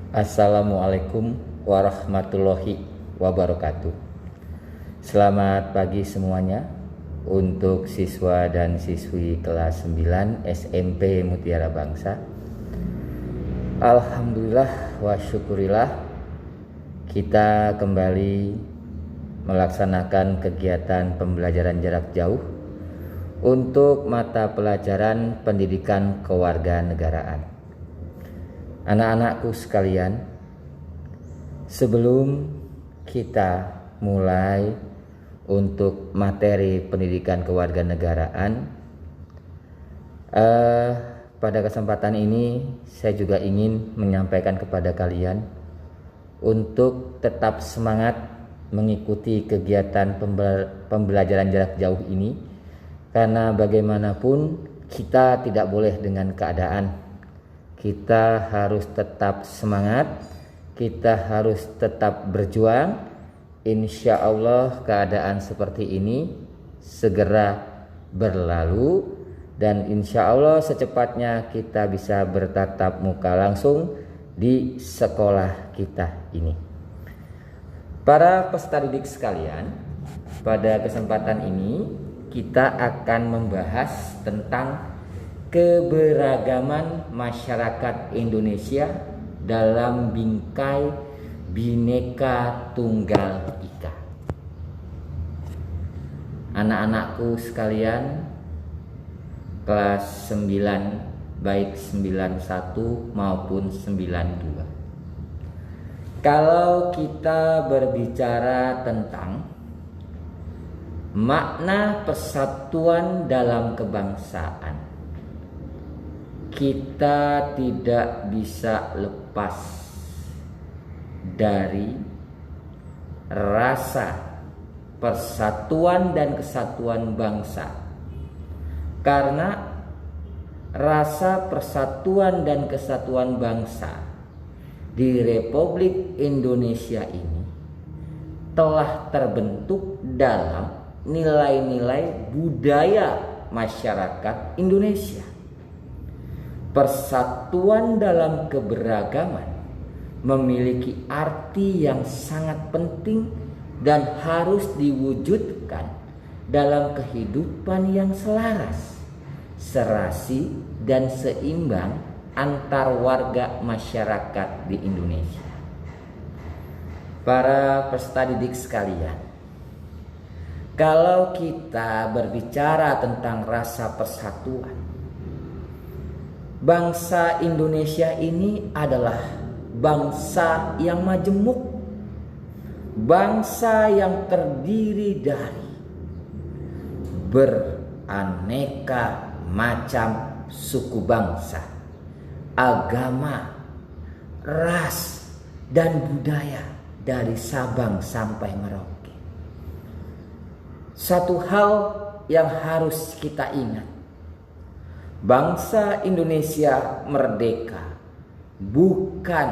Assalamualaikum warahmatullahi wabarakatuh. Selamat pagi semuanya untuk siswa dan siswi kelas 9 SMP Mutiara Bangsa. Alhamdulillah wa syukurillah, kita kembali melaksanakan kegiatan pembelajaran jarak jauh untuk mata pelajaran pendidikan kewarganegaraan. Anak-anakku sekalian, sebelum kita mulai untuk materi pendidikan kewarganegaraan, pada kesempatan ini saya juga ingin menyampaikan kepada kalian untuk tetap semangat mengikuti kegiatan pembelajaran jarak jauh ini, karena bagaimanapun kita tidak boleh dengan keadaan. Kita harus tetap semangat, kita harus tetap berjuang. Insya Allah keadaan seperti ini segera berlalu, dan insya Allah secepatnya kita bisa bertatap muka langsung di sekolah kita ini. Para peserta didik sekalian, pada kesempatan ini kita akan membahas tentang keberagaman masyarakat Indonesia dalam bingkai Bhinneka Tunggal Ika. Anak-anakku sekalian kelas 9, baik 91 maupun 92. Kalau kita berbicara tentang makna persatuan dalam kebangsaan, kita tidak bisa lepas dari rasa persatuan dan kesatuan bangsa. Karena rasa persatuan dan kesatuan bangsa di Republik Indonesia ini telah terbentuk dalam nilai-nilai budaya masyarakat Indonesia. Persatuan dalam keberagaman memiliki arti yang sangat penting dan harus diwujudkan dalam kehidupan yang selaras, serasi, dan seimbang antar warga masyarakat di Indonesia. Para peserta didik sekalian, kalau kita berbicara tentang rasa persatuan, bangsa Indonesia ini adalah bangsa yang majemuk, bangsa yang terdiri dari beraneka macam suku bangsa, agama, ras, dan budaya dari Sabang sampai Merauke. Satu hal yang harus kita ingat, bangsa Indonesia merdeka bukan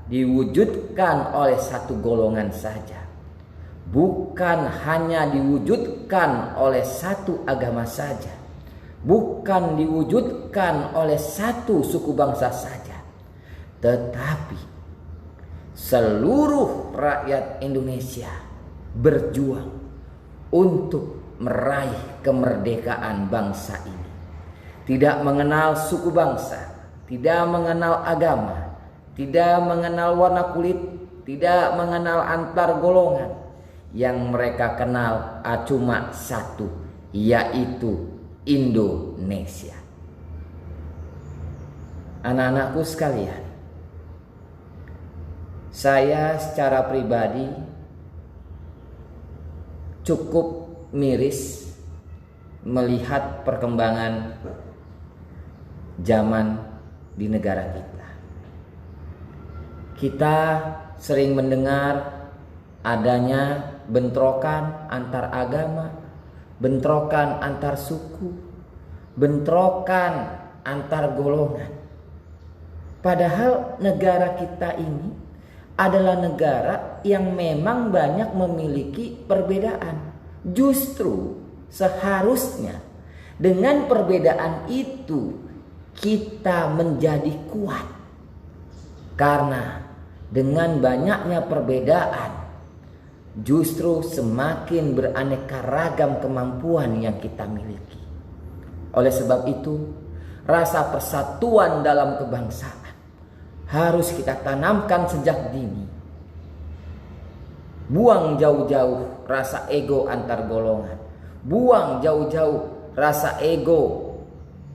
diwujudkan oleh satu golongan saja, bukan hanya diwujudkan oleh satu agama saja, bukan diwujudkan oleh satu suku bangsa saja, tetapi seluruh rakyat Indonesia berjuang untuk meraih kemerdekaan bangsa ini. Tidak mengenal suku bangsa, tidak mengenal agama, tidak mengenal warna kulit, tidak mengenal antar golongan. Yang mereka kenal cuma satu, yaitu Indonesia. Anak-anakku sekalian, saya secara pribadi cukup miris melihat perkembangan zaman di negara kita. Kita sering mendengar adanya bentrokan antar agama, bentrokan antar suku, bentrokan antar golongan. Padahal negara kita ini adalah negara yang memang banyak memiliki perbedaan. Justru seharusnya dengan perbedaan itu kita menjadi kuat. Karena dengan banyaknya perbedaan, justru semakin beraneka ragam kemampuan yang kita miliki. Oleh sebab itu, rasa persatuan dalam kebangsaan harus kita tanamkan sejak dini. Buang jauh-jauh rasa ego antar golongan. Buang jauh-jauh rasa ego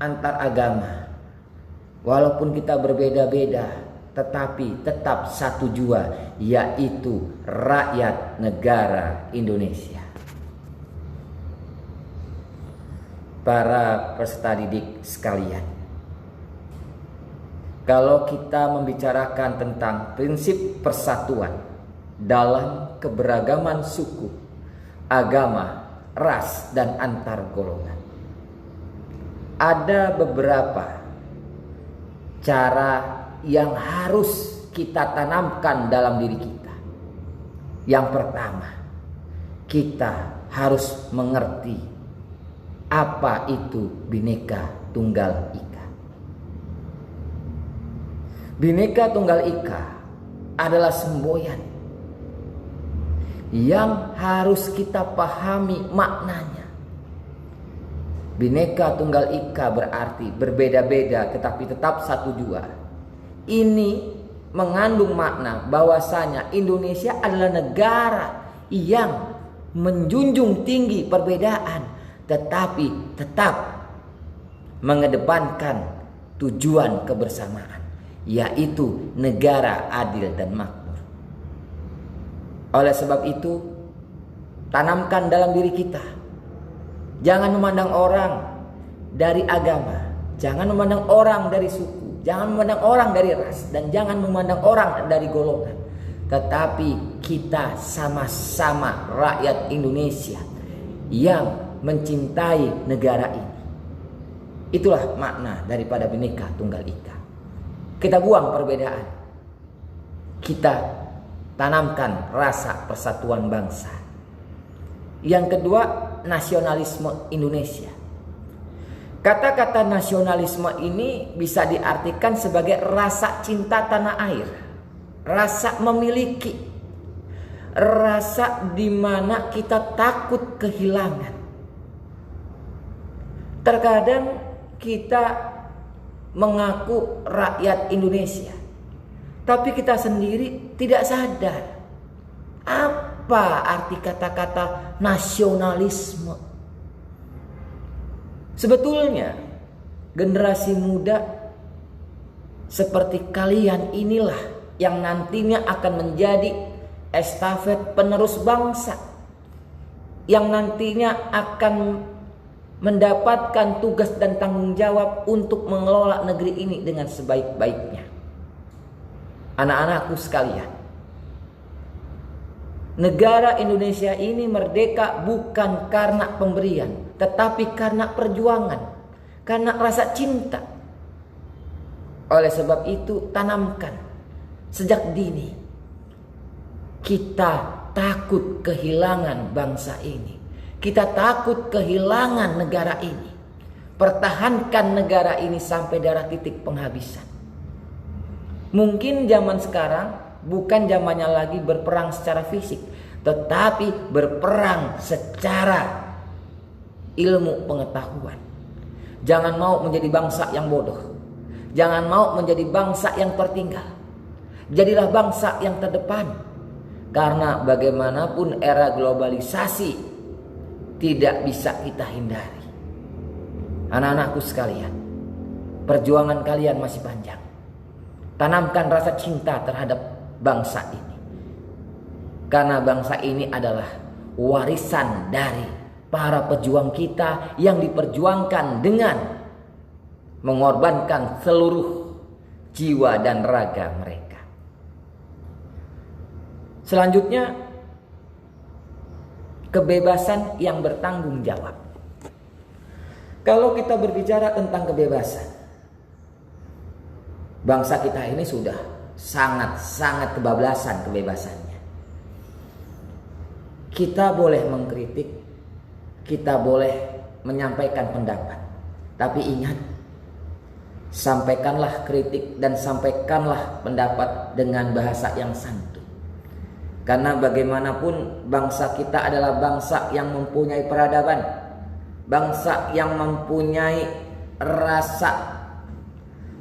antar agama. Walaupun kita berbeda-beda, tetapi tetap satu jua, yaitu rakyat negara Indonesia. Para peserta didik sekalian, kalau kita membicarakan tentang prinsip persatuan dalam keberagaman suku, agama, ras, dan antar golongan, ada beberapa cara yang harus kita tanamkan dalam diri kita. Yang pertama, kita harus mengerti apa itu Bhinneka Tunggal Ika. Bhinneka Tunggal Ika adalah semboyan yang harus kita pahami maknanya. Bhinneka Tunggal Ika berarti berbeda-beda tetapi tetap satu jua. Ini mengandung makna bahwasanya Indonesia adalah negara yang menjunjung tinggi perbedaan tetapi tetap mengedepankan tujuan kebersamaan, yaitu negara adil dan makmur. Oleh sebab itu, tanamkan dalam diri kita, jangan memandang orang dari agama, jangan memandang orang dari suku, jangan memandang orang dari ras, dan jangan memandang orang dari golongan. Tetapi kita sama-sama rakyat Indonesia yang mencintai negara ini. Itulah makna daripada Bhinneka Tunggal Ika. Kita buang perbedaan, kita tanamkan rasa persatuan bangsa. Yang kedua, nasionalisme Indonesia. Kata-kata nasionalisme ini bisa diartikan sebagai rasa cinta tanah air, rasa memiliki, rasa di mana kita takut kehilangan. Terkadang kita mengaku rakyat Indonesia, tapi kita sendiri tidak sadar apa arti kata-kata nasionalisme. Sebetulnya generasi muda seperti kalian inilah yang nantinya akan menjadi estafet penerus bangsa, yang nantinya akan mendapatkan tugas dan tanggung jawab untuk mengelola negeri ini dengan sebaik-baiknya. Anak-anakku sekalian, negara Indonesia ini merdeka bukan karena pemberian, tetapi karena perjuangan, karena rasa cinta. Oleh sebab itu, tanamkan sejak dini, kita takut kehilangan bangsa ini. Kita takut kehilangan negara ini. Pertahankan negara ini sampai darah titik penghabisan. Mungkin zaman sekarang bukan zamannya lagi berperang secara fisik, tetapi berperang secara ilmu pengetahuan. Jangan mau menjadi bangsa yang bodoh. Jangan mau menjadi bangsa yang tertinggal. Jadilah bangsa yang terdepan. Karena bagaimanapun era globalisasi tidak bisa kita hindari. Anak-anakku sekalian, perjuangan kalian masih panjang. Tanamkan rasa cinta terhadap bangsa ini. Karena bangsa ini adalah warisan dari para pejuang kita yang diperjuangkan dengan mengorbankan seluruh jiwa dan raga mereka. Selanjutnya, kebebasan yang bertanggung jawab. Kalau kita berbicara tentang kebebasan, bangsa kita ini sudah sangat-sangat kebablasan kebebasannya. Kita boleh mengkritik, kita boleh menyampaikan pendapat, tapi ingat, Sampaikanlah kritik dan sampaikanlah pendapat dengan bahasa yang santun. Karena bagaimanapun bangsa kita adalah bangsa yang mempunyai peradaban, bangsa yang mempunyai rasa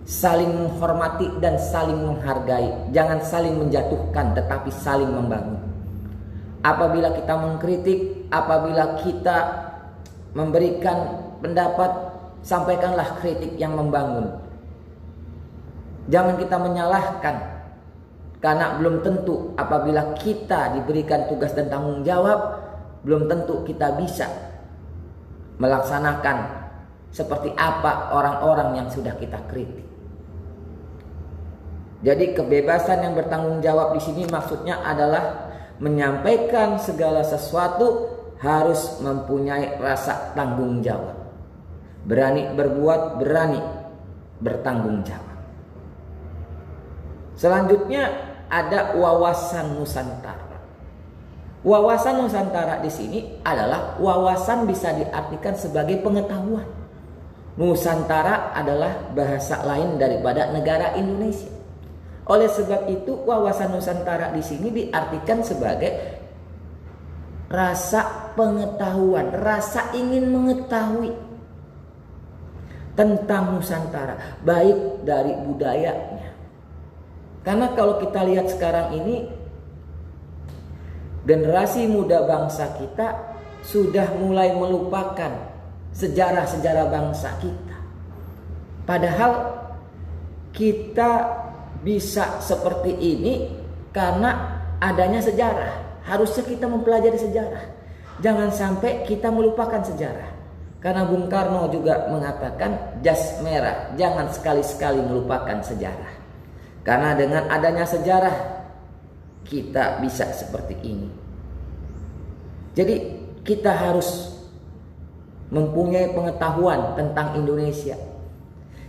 saling menghormati dan saling menghargai. Jangan saling menjatuhkan tetapi saling membangun. Apabila kita mengkritik, apabila kita memberikan pendapat, sampaikanlah kritik yang membangun. Jangan kita menyalahkan, karena belum tentu apabila kita diberikan tugas dan tanggung jawab, belum tentu kita bisa melaksanakan seperti apa orang-orang yang sudah kita kritik. Jadi kebebasan yang bertanggung jawab di sini maksudnya adalah menyampaikan segala sesuatu harus mempunyai rasa tanggung jawab. Berani berbuat, berani bertanggung jawab. Selanjutnya ada wawasan Nusantara. Wawasan Nusantara di sini adalah wawasan bisa diartikan sebagai pengetahuan. Nusantara adalah bahasa lain daripada negara Indonesia. Oleh sebab itu wawasan Nusantara di sini diartikan sebagai rasa pengetahuan, rasa ingin mengetahui tentang Nusantara, baik dari budayanya. Karena kalau kita lihat sekarang ini, generasi muda bangsa kita sudah mulai melupakan sejarah-sejarah bangsa kita. Padahal kita bisa seperti ini karena adanya sejarah. Harusnya kita mempelajari sejarah. Jangan sampai kita melupakan sejarah. Karena Bung Karno juga mengatakan jas merah, jangan sekali-sekali melupakan sejarah. Karena dengan adanya sejarah kita bisa seperti ini. Jadi kita harus mempunyai pengetahuan tentang Indonesia.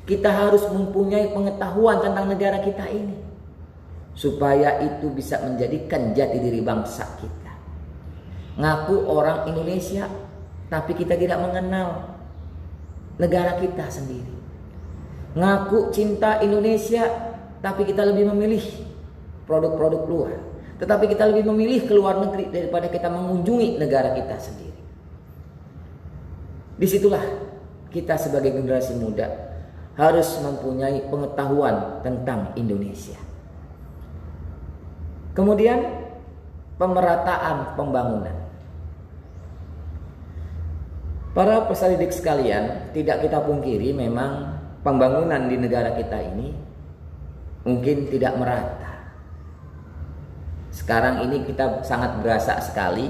Kita harus mempunyai pengetahuan tentang negara kita ini, supaya itu bisa menjadikan jati diri bangsa kita. Ngaku orang Indonesia, tapi kita tidak mengenal negara kita sendiri. Ngaku cinta Indonesia, tapi kita lebih memilih produk-produk luar. Tetapi kita lebih memilih ke luar negeri daripada kita mengunjungi negara kita sendiri. Disitulah kita sebagai generasi muda harus mempunyai pengetahuan tentang Indonesia. Kemudian pemerataan pembangunan. Para peselidik sekalian, tidak kita pungkiri memang pembangunan di negara kita ini mungkin tidak merata. Sekarang ini kita sangat berasa sekali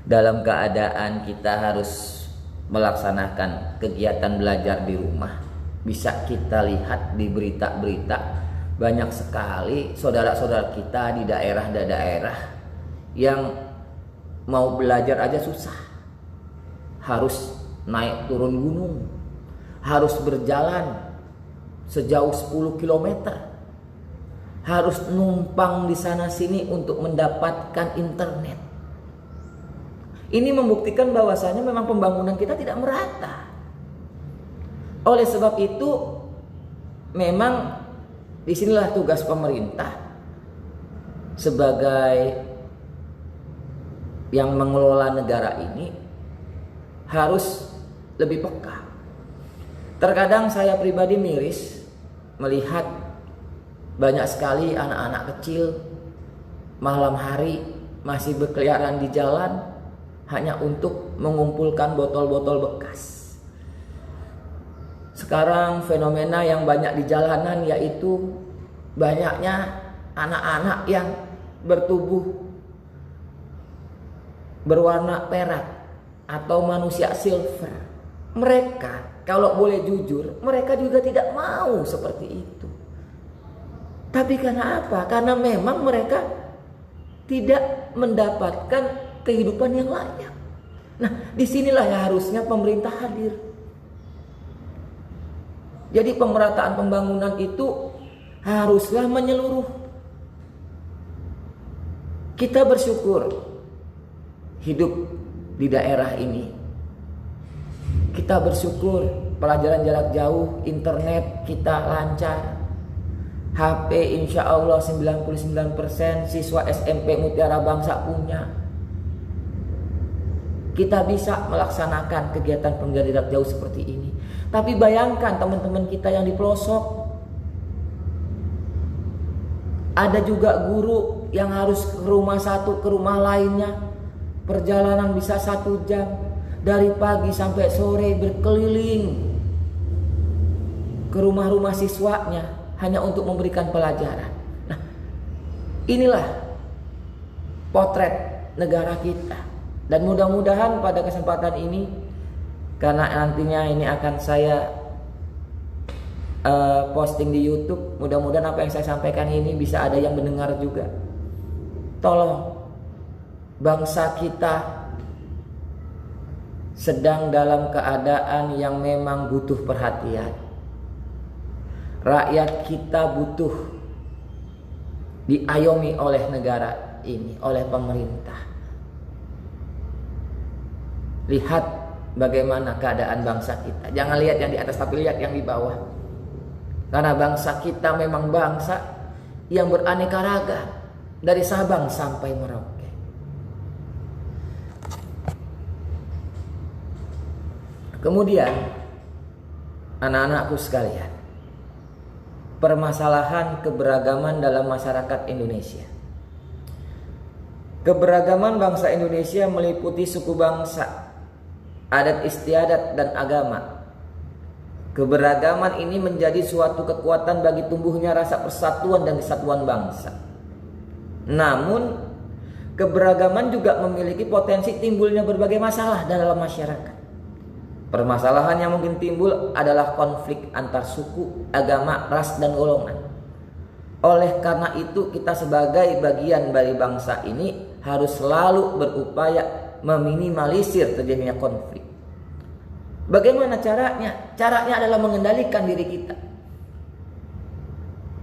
dalam keadaan kita harus melaksanakan kegiatan belajar di rumah. Bisa kita lihat di berita-berita, banyak sekali saudara-saudara kita di daerah-daerah yang mau belajar aja susah. Harus naik turun gunung, harus berjalan sejauh 10 kilometer. Harus numpang di sana sini untuk mendapatkan internet. Ini membuktikan bahwasanya memang pembangunan kita tidak merata. Oleh sebab itu, memang disinilah tugas pemerintah sebagai yang mengelola negara ini harus lebih peka. Terkadang saya pribadi miris melihat banyak sekali anak-anak kecil malam hari masih berkeliaran di jalan hanya untuk mengumpulkan botol-botol bekas. Sekarang fenomena yang banyak di jalanan yaitu banyaknya anak-anak yang bertubuh berwarna perak atau manusia silver. Mereka, kalau boleh jujur, mereka juga tidak mau seperti itu. Tapi karena apa? Karena memang mereka tidak mendapatkan kehidupan yang layak. Nah, disinilah yang harusnya pemerintah hadir. Jadi pemerataan pembangunan itu haruslah menyeluruh. Kita bersyukur hidup di daerah ini. Kita bersyukur pelajaran jarak jauh, internet kita lancar. HP insya Allah 99% siswa SMP Mutiara Bangsa punya. Kita bisa melaksanakan kegiatan pembelajaran jarak jauh seperti ini. Tapi bayangkan teman-teman kita yang di pelosok. Ada juga guru yang harus ke rumah satu ke rumah lainnya. Perjalanan bisa 1 jam. Dari pagi sampai sore berkeliling ke rumah-rumah siswanya hanya untuk memberikan pelajaran. Nah, inilah potret negara kita. Dan mudah-mudahan pada kesempatan ini, karena nantinya ini akan saya posting di YouTube, mudah-mudahan apa yang saya sampaikan ini bisa ada yang mendengar juga. Tolong, bangsa kita sedang dalam keadaan yang memang butuh perhatian. Rakyat kita butuh diayomi oleh negara ini, oleh pemerintah. Lihat bagaimana keadaan bangsa kita. Jangan lihat yang di atas, tapi lihat yang di bawah. Karena bangsa kita memang bangsa yang beraneka ragam, dari Sabang sampai Merauke. Kemudian, anak-anakku sekalian, permasalahan keberagaman dalam masyarakat Indonesia. Keberagaman bangsa Indonesia meliputi suku bangsa, adat istiadat, dan agama. Keberagaman ini menjadi suatu kekuatan bagi tumbuhnya rasa persatuan dan kesatuan bangsa. Namun, keberagaman juga memiliki potensi timbulnya berbagai masalah dalam masyarakat. Permasalahan yang mungkin timbul adalah konflik antar suku, agama, ras, dan golongan. Oleh karena itu, kita sebagai bagian dari bangsa ini harus selalu berupaya meminimalisir terjadinya konflik. Bagaimana caranya? Caranya adalah mengendalikan diri kita.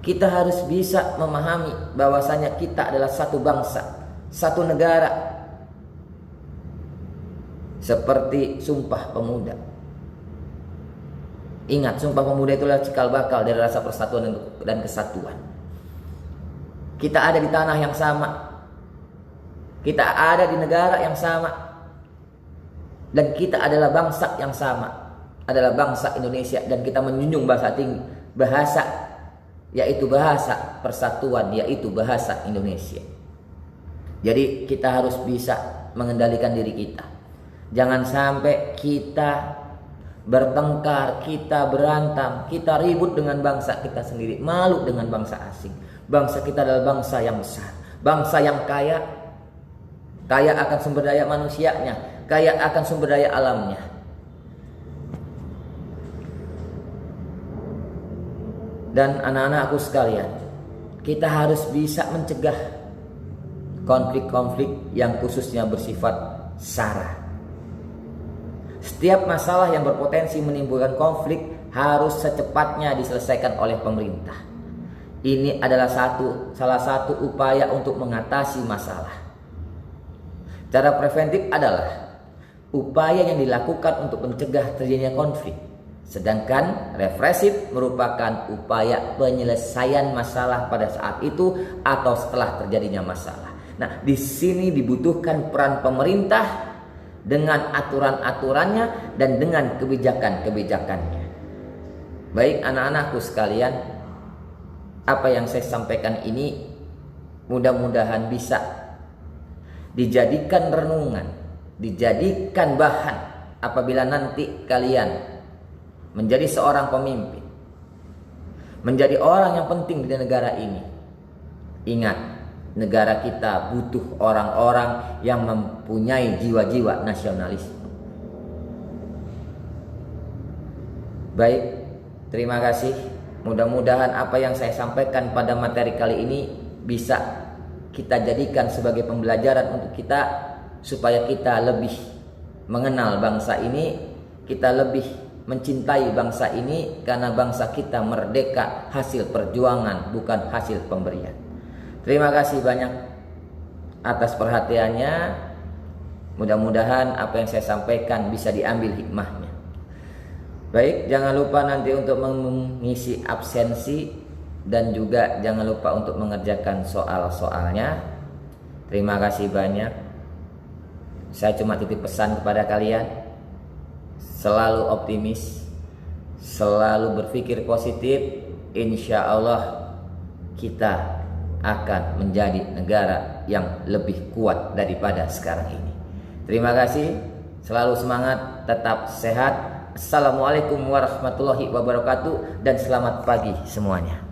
Kita harus bisa memahami bahwasanya kita adalah satu bangsa, satu negara. Seperti Sumpah Pemuda. Ingat, Sumpah Pemuda itulah cikal bakal dari rasa persatuan dan kesatuan. Kita ada di tanah yang sama. Kita ada di negara yang sama. Dan kita adalah bangsa yang sama. Adalah bangsa Indonesia. Dan kita menjunjung bahasa tinggi. Bahasa, yaitu bahasa persatuan, yaitu bahasa Indonesia. Jadi kita harus bisa mengendalikan diri kita. Jangan sampai kita bertengkar, kita berantem, kita ribut dengan bangsa kita sendiri, malu dengan bangsa asing. Bangsa kita adalah bangsa yang besar, bangsa yang kaya, kaya akan sumber daya manusianya, kaya akan sumber daya alamnya. Dan anak-anakku sekalian, kita harus bisa mencegah konflik-konflik yang khususnya bersifat SARA. Setiap masalah yang berpotensi menimbulkan konflik harus secepatnya diselesaikan oleh pemerintah. Ini adalah salah satu upaya untuk mengatasi masalah. Cara preventif adalah upaya yang dilakukan untuk mencegah terjadinya konflik. Sedangkan represif merupakan upaya penyelesaian masalah pada saat itu atau setelah terjadinya masalah. Nah, di sini dibutuhkan peran pemerintah dengan aturan-aturannya dan dengan kebijakan-kebijakannya. Baik anak-anakku sekalian, apa yang saya sampaikan ini mudah-mudahan bisa dijadikan renungan, dijadikan bahan apabila nanti kalian menjadi seorang pemimpin, menjadi orang yang penting di negara ini. Ingat, negara kita butuh orang-orang yang mempunyai jiwa-jiwa nasionalisme. Baik, terima kasih. Mudah-mudahan apa yang saya sampaikan pada materi kali ini bisa kita jadikan sebagai pembelajaran untuk kita, supaya kita lebih mengenal bangsa ini, kita lebih mencintai bangsa ini, karena bangsa kita merdeka hasil perjuangan, bukan hasil pemberian. Terima kasih banyak atas perhatiannya. Mudah-mudahan apa yang saya sampaikan bisa diambil hikmahnya. Baik, jangan lupa nanti untuk mengisi absensi dan juga jangan lupa untuk mengerjakan soal-soalnya. Terima kasih banyak. Saya cuma titip pesan kepada kalian, selalu optimis, selalu berpikir positif. Insya Allah kita akan menjadi negara yang lebih kuat daripada sekarang ini. Terima kasih, selalu semangat, tetap sehat. Assalamualaikum warahmatullahi wabarakatuh dan selamat pagi semuanya.